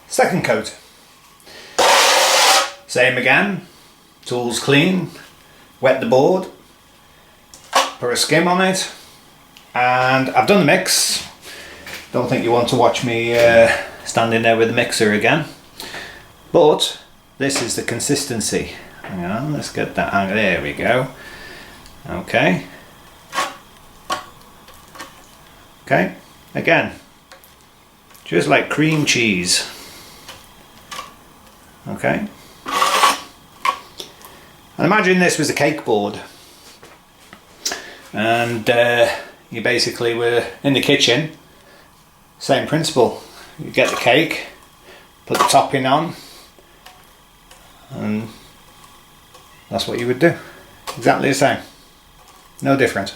Second coat. Same again, tools clean, wet the board, put a skim on it, and I've done the mix. Don't think you want to watch me standing there with the mixer again, but this is the consistency. Hang on, let's get that angle. There we go. Okay. Okay, again, just like cream cheese. Okay. And imagine this was a cake board, and you basically were in the kitchen. Same principle. You get the cake, put the topping on, and that's what you would do. Exactly the same. No different.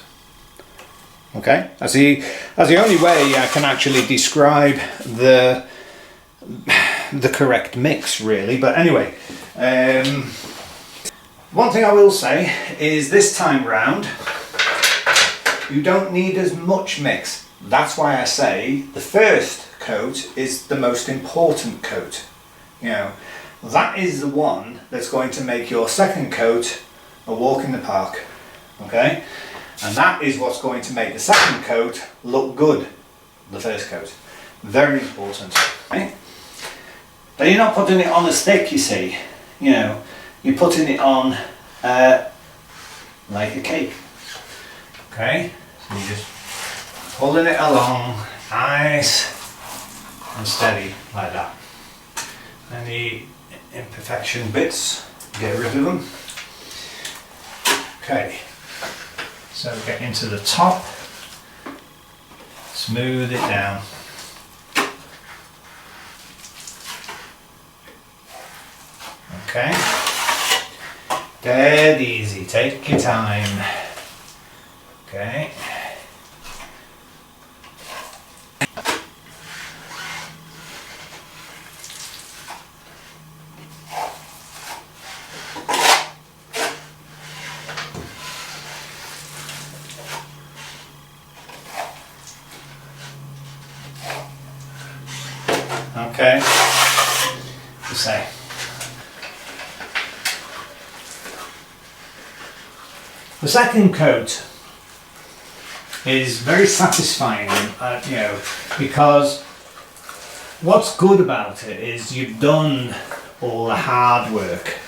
Okay, that's the only way I can actually describe the correct mix, really. But anyway, one thing I will say is this time round you don't need as much mix. That's why I say the first coat is the most important coat. You know, that is the one that's going to make your second coat a walk in the park. Okay, and that is what's going to make the second coat look good. The first coat, very important. Right? But you're not putting it on a stick, you see. You know, you're putting it on like a cake. Okay, so you're just pulling it along, nice and steady like that. Any imperfection bits, get rid of them. Okay, so get into the top, smooth it down. Okay, dead easy, take your time. Okay. Okay, the same. The second coat is very satisfying, you know, because what's good about it is you've done all the hard work,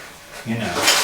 you know.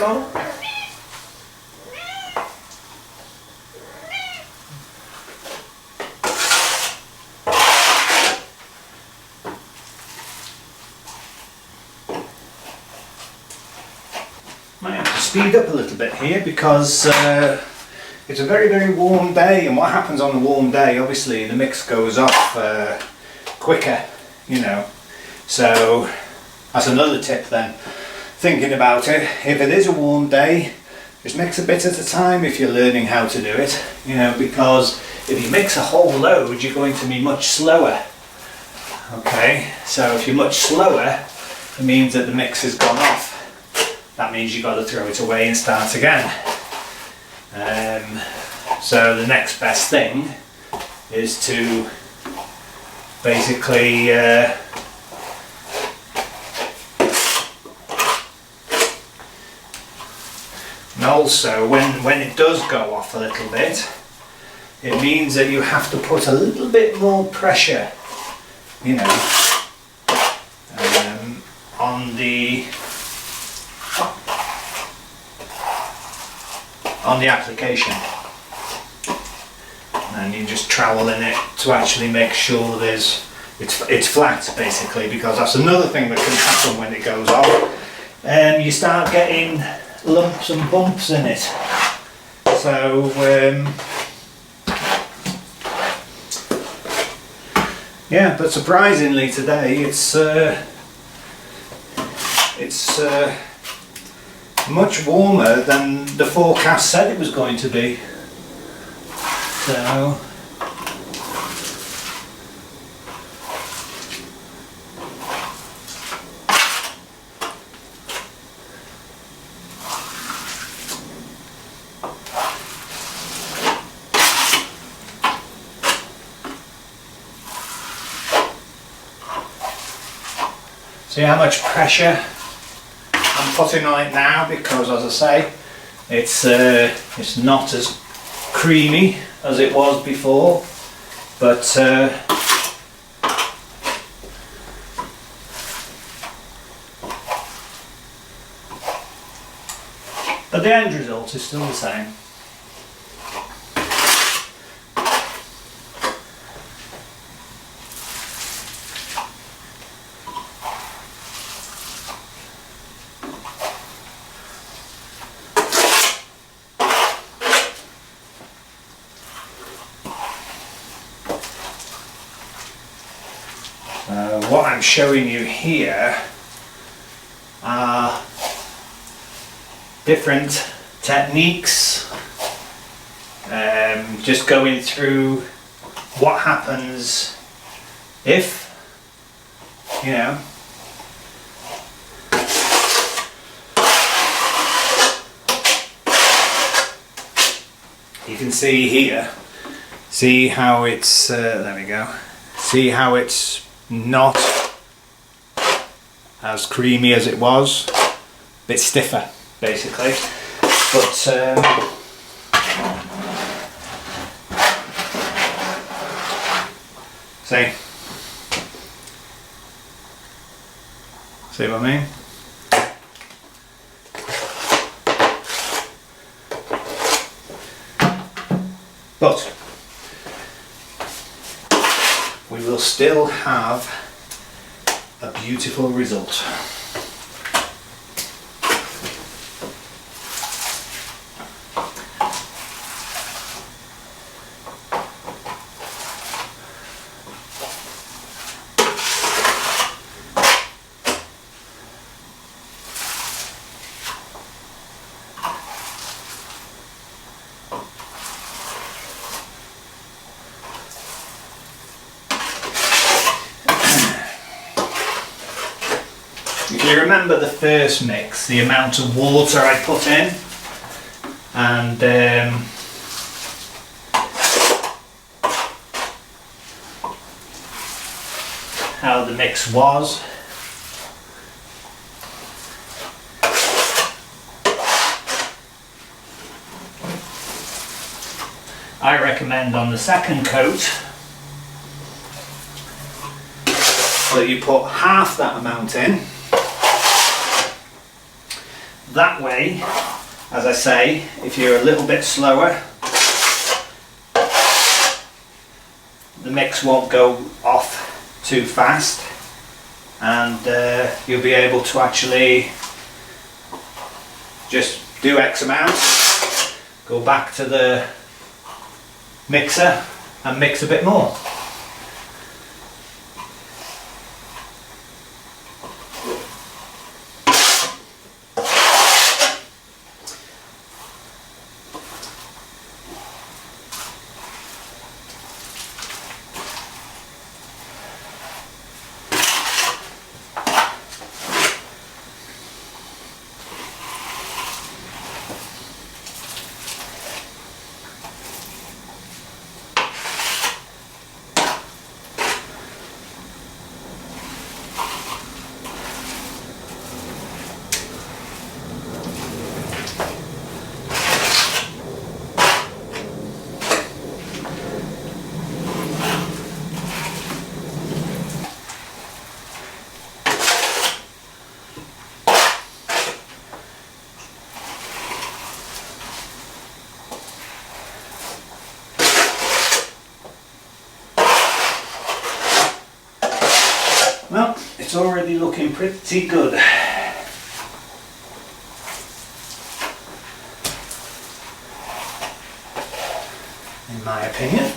more. Might have to speed up a little bit here because it's a very, very warm day, and what happens on a warm day, obviously the mix goes off quicker, you know. So that's another tip then, thinking about it. If it is a warm day, just mix a bit at a time if you're learning how to do it, you know, because if you mix a whole load, you're going to be much slower. Okay, so if you're much slower, it means that the mix has gone off. That means you've got to throw it away and start again. So the next best thing is to basically and also when it does go off a little bit, it means that you have to put a little bit more pressure, you know, on the application, and you just trowel in it to actually make sure it's flat, basically, because that's another thing that can happen when it goes off. You start getting lumps and bumps in it. So yeah, but surprisingly today it's much warmer than the forecast said it was going to be. So see how much pressure I'm putting on it now, because as I say, it's not as creamy as it was before, but the end result is still the same. What I'm showing you here are different techniques, just going through what happens if, you know, you can see here, see how it's, there we go, see how it's not as creamy as it was, a bit stiffer basically, but see what I mean? But we will still have a beautiful result. If you remember the first mix, the amount of water I put in, and how the mix was, I recommend on the second coat that you put half that amount in, that way, as I say, if you're a little bit slower, the mix won't go off too fast, and you'll be able to actually just do X amount, go back to the mixer and mix a bit more. Well, it's already looking pretty good, in my opinion.